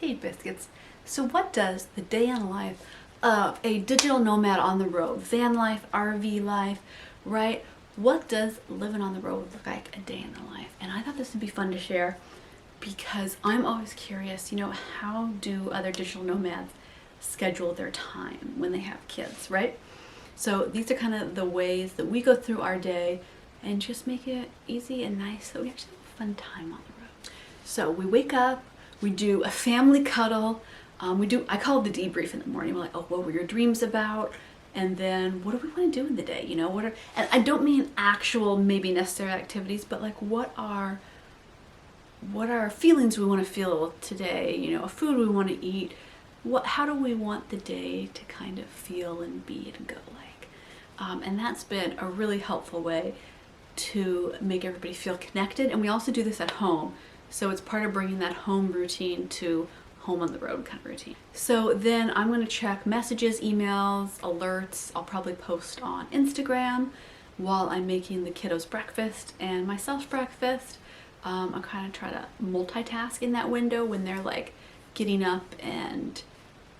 Hey Biscuits. So what does the day in life of a digital nomad on the road, van life, RV life, right? What does living on the road look like a day in the life? And I thought this would be fun to share because I'm always curious, how do other digital nomads schedule their time when they have kids, right? So these are kind of the ways that we go through our day and just make it easy and nice so we actually have a fun time on the road. So we wake up, we do a family cuddle. I call it the debrief in the morning. We're like, oh, what were your dreams about? And then what do we want to do in the day? And I don't mean actual, maybe necessary activities, but like what are feelings we want to feel today? A food we want to eat. How do we want the day to kind of feel and be and go like? And that's been a really helpful way to make everybody feel connected. And we also do this at home. So it's part of bringing that home routine to home on the road kind of routine. So then I'm going to check messages, emails, alerts. I'll probably post on Instagram while I'm making the kiddos breakfast and myself breakfast. I kind of try to multitask in that window when they're like getting up and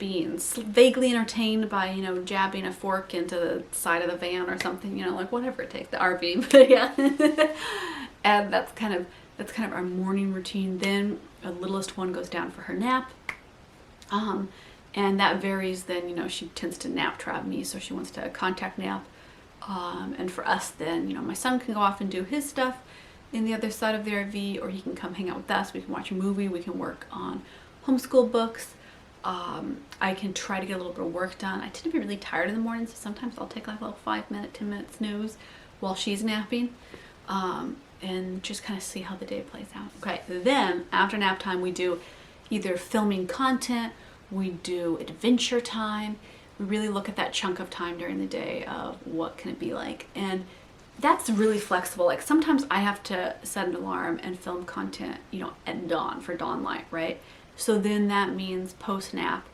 being vaguely entertained by, jabbing a fork into the side of the van or something, like whatever it takes, the RV, but yeah. And that's kind of our morning routine. Then the littlest one goes down for her nap. And that varies then, she tends to nap trap me, so she wants to contact nap. And for us then, my son can go off and do his stuff in the other side of the RV, or he can come hang out with us. We can watch a movie, we can work on homeschool books. I can try to get a little bit of work done. I tend to be really tired in the morning, so sometimes I'll take like a little 5-minute, 10-minute snooze while she's napping. And just kind of see how the day plays out. Okay, then after nap time we do either filming content, we do adventure time. We really look at that chunk of time during the day of what can it be like. And that's really flexible. Like sometimes I have to set an alarm and film content, at dawn for dawn light, right? So then that means post nap,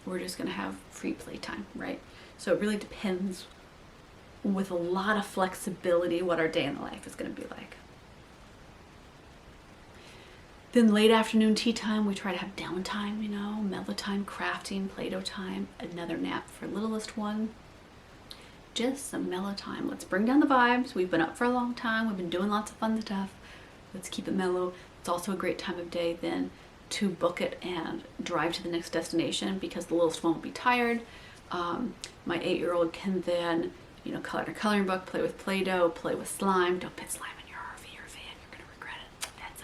we're just gonna have free playtime, right? So it really depends with a lot of flexibility what our day in the life is going to be like. Then late afternoon tea time, we try to have downtime, mellow time, crafting, Play-Doh time, another nap for littlest one. Just some mellow time. Let's bring down the vibes. We've been up for a long time. We've been doing lots of fun stuff. Let's keep it mellow. It's also a great time of day then to book it and drive to the next destination because the littlest one will be tired. My 8-year-old can then color in a coloring book, play with Play-Doh, play with slime. Don't put slime in your RV or van, you're gonna regret it. Heads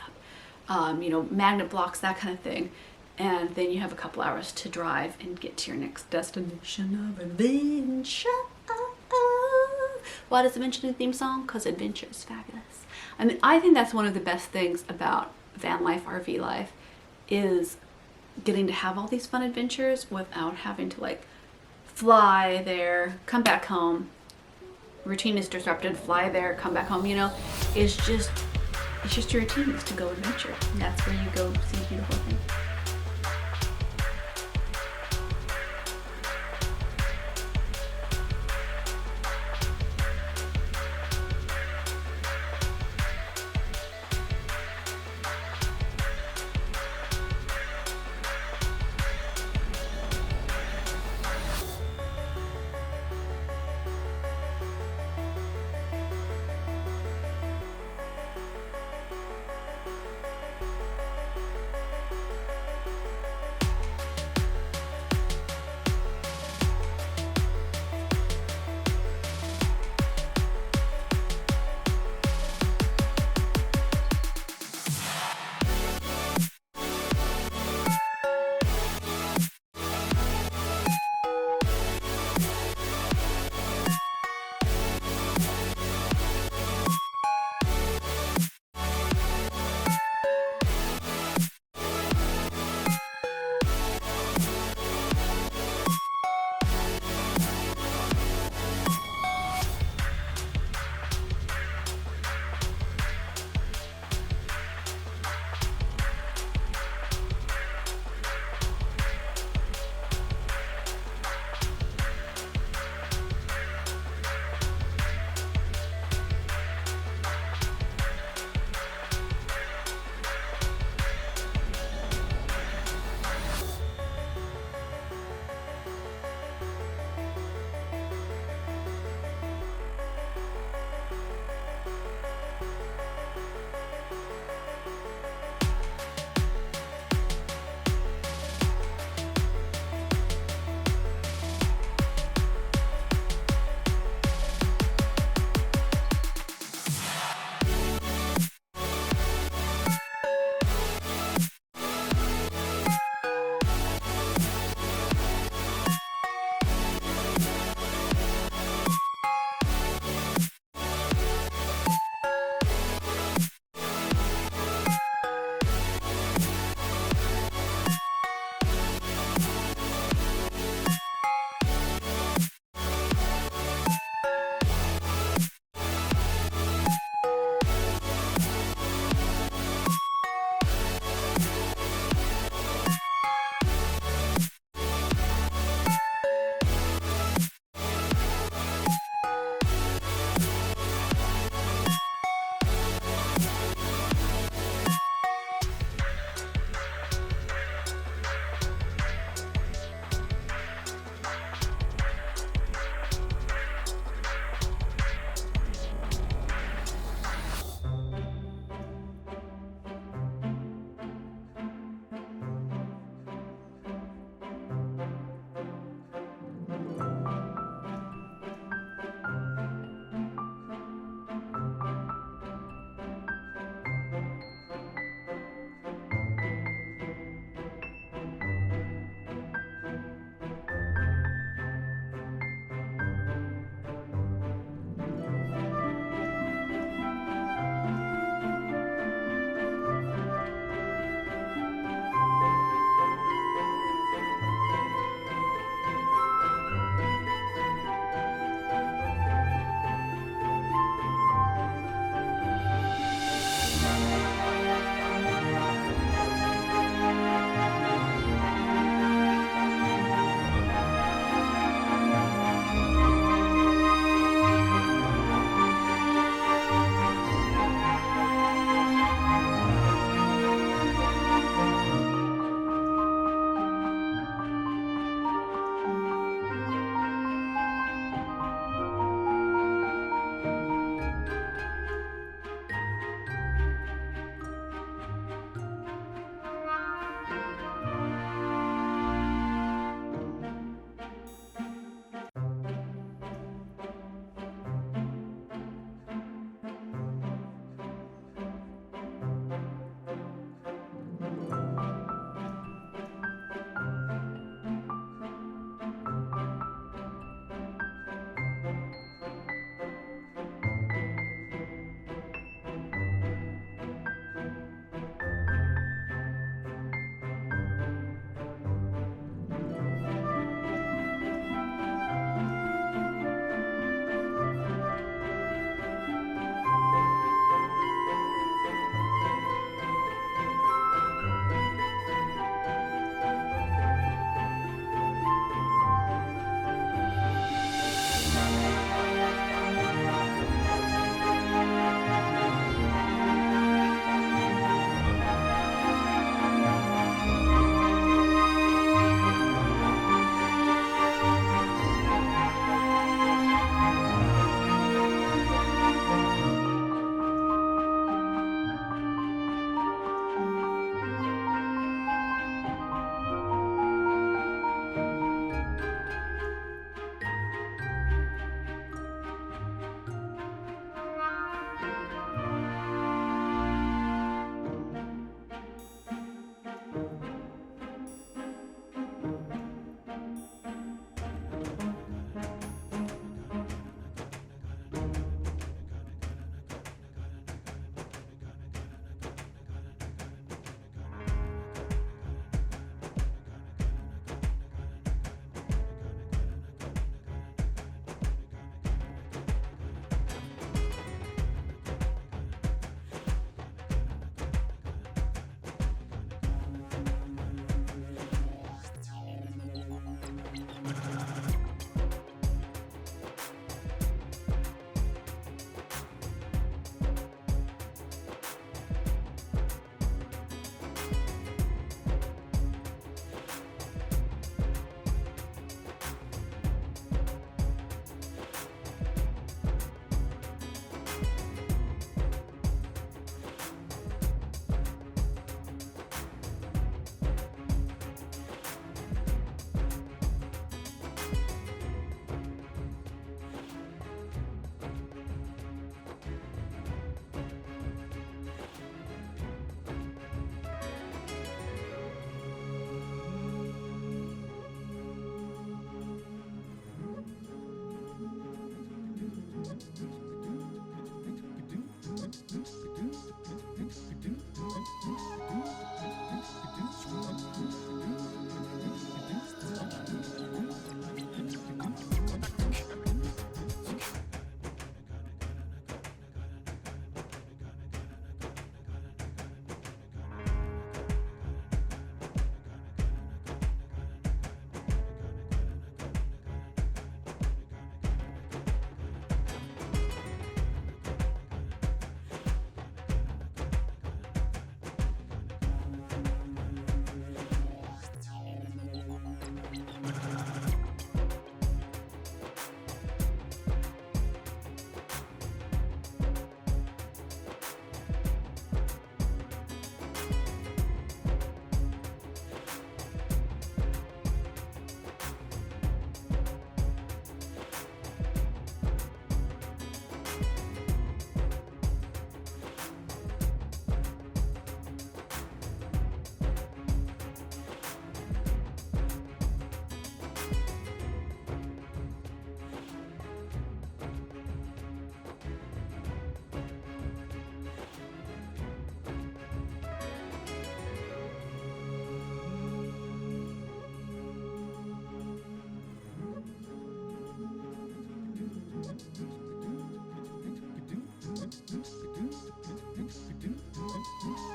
up. Magnet blocks, that kind of thing. And then you have a couple hours to drive and get to your next destination of adventure. Why does it mention the theme song? Because adventure is fabulous. I think that's one of the best things about van life, RV life, is getting to have all these fun adventures without having to like fly there, come back home, routine is disrupted, fly there, come back home, it's just your routine is to go adventure. And that's where you go see beautiful things.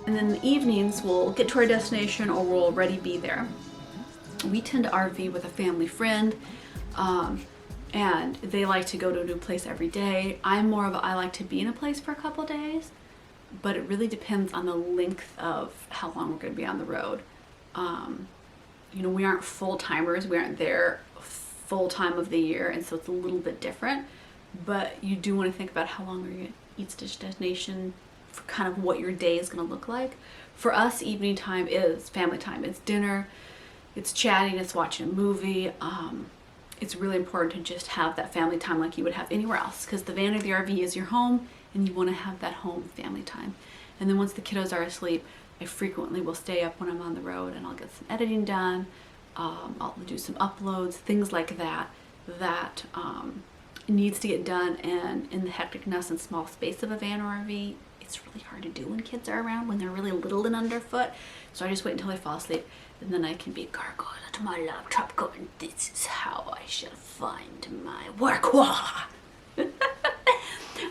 And then in the evenings, we'll get to our destination or we'll already be there. We tend to RV with a family friend, and they like to go to a new place every day. I'm more of a, I like to be in a place for a couple days, but it really depends on the length of how long we're going to be on the road. You know, we aren't full-timers. We aren't there full time of the year, and so it's a little bit different. But you do want to think about how long are you at each destination, for kind of what your day is going to look like. For us, evening time is family time. It's dinner, it's chatting, it's watching a movie. It's really important to just have that family time like you would have anywhere else, because the van or the RV is your home, and you want to have that home family time. And then once the kiddos are asleep, I frequently will stay up when I'm on the road, and I'll get some editing done. I'll do some uploads, things like that needs to get done. And in the hecticness and small space of a van or RV, it's really hard to do when kids are around, when they're really little and underfoot. So I just wait until they fall asleep, and then I can be gargoyle to my laptop going, this is how I shall find my work.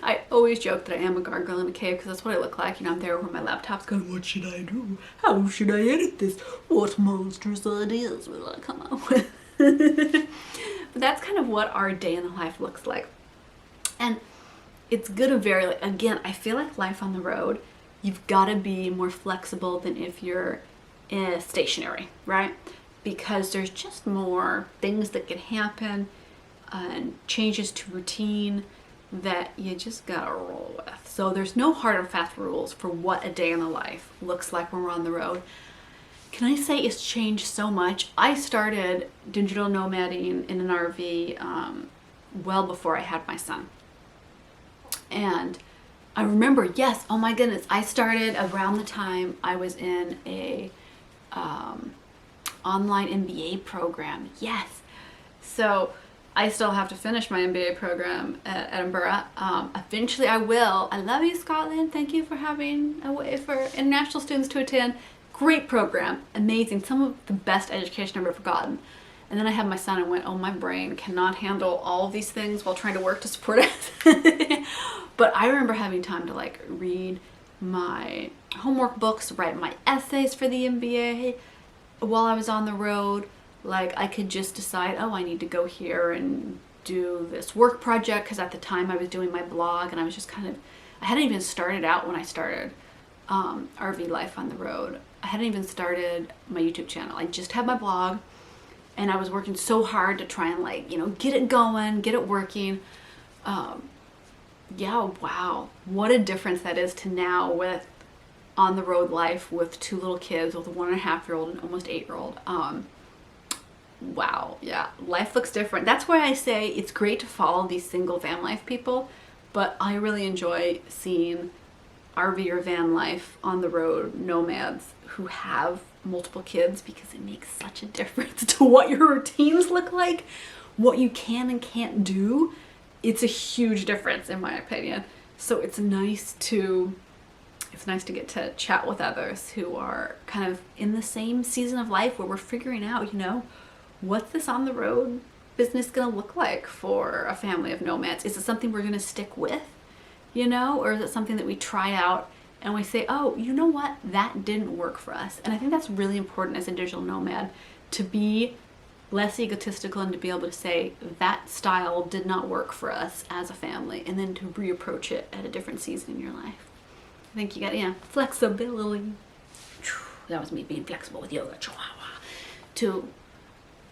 I always joke that I am a gargoyle in a cave, because that's what I look like. You know, I'm there over my laptop's going, what should I do? How should I edit this? What monstrous ideas will I come up with? But that's kind of what our day in the life looks like. And it's good to vary. Like, again, I feel like life on the road, you've got to be more flexible than if you're stationary, right? Because there's just more things that can happen and changes to routine that you just gotta roll with. So there's no hard and fast rules for what a day in the life looks like when we're on the road. Can I say it's changed so much? I started digital nomading in an RV well before I had my son. And I remember, yes, oh my goodness, I started around the time I was in a online MBA program. Yes. So I still have to finish my MBA program at Edinburgh. Eventually I will. I love you, Scotland. Thank you for having a way for international students to attend. Great program. Amazing. Some of the best education I've ever gotten. And then I had my son and went, oh, my brain cannot handle all of these things while trying to work to support it. But I remember having time to like read my homework books, write my essays for the MBA while I was on the road. Like, I could just decide, oh, I need to go here and do this work project, because at the time I was doing my blog, and I was just kind of, I hadn't even started out when I started RV life on the road. I hadn't even started my YouTube channel. I just had my blog, and I was working so hard to try and, like, you know, get it going, get it working. Yeah, wow, what a difference that is to now with on the road life with two little kids, with a 1.5-year-old and almost 8-year-old. Wow, yeah, life looks different. That's why I say it's great to follow these single van life people, but I really enjoy seeing RV or van life on the road nomads who have multiple kids, because it makes such a difference to what your routines look like, what you can and can't do. It's a huge difference in my opinion. So it's nice to get to chat with others who are kind of in the same season of life where we're figuring out, you know, what's this on the road business gonna look like for a family of nomads? Is it something we're gonna stick with, you know, or is it something that we try out and we say, oh, you know what, that didn't work for us? And I think that's really important as a digital nomad, to be less egotistical and to be able to say that style did not work for us as a family, and then to reapproach it at a different season in your life. I think you got, yeah, flexibility. That was me being flexible with yoga. Chihuahua. To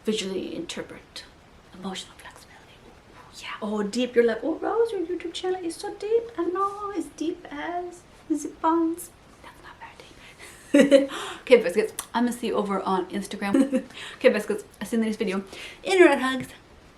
visually interpret emotional flexibility. Yeah. Oh, deep. You're like, oh, Rose, your YouTube channel is so deep. I know, as deep as zip bonds. That's not very deep. Okay, biscuits. I'm gonna see you over on Instagram. Okay, biscuits. I'll see you in the next video. Internet hugs.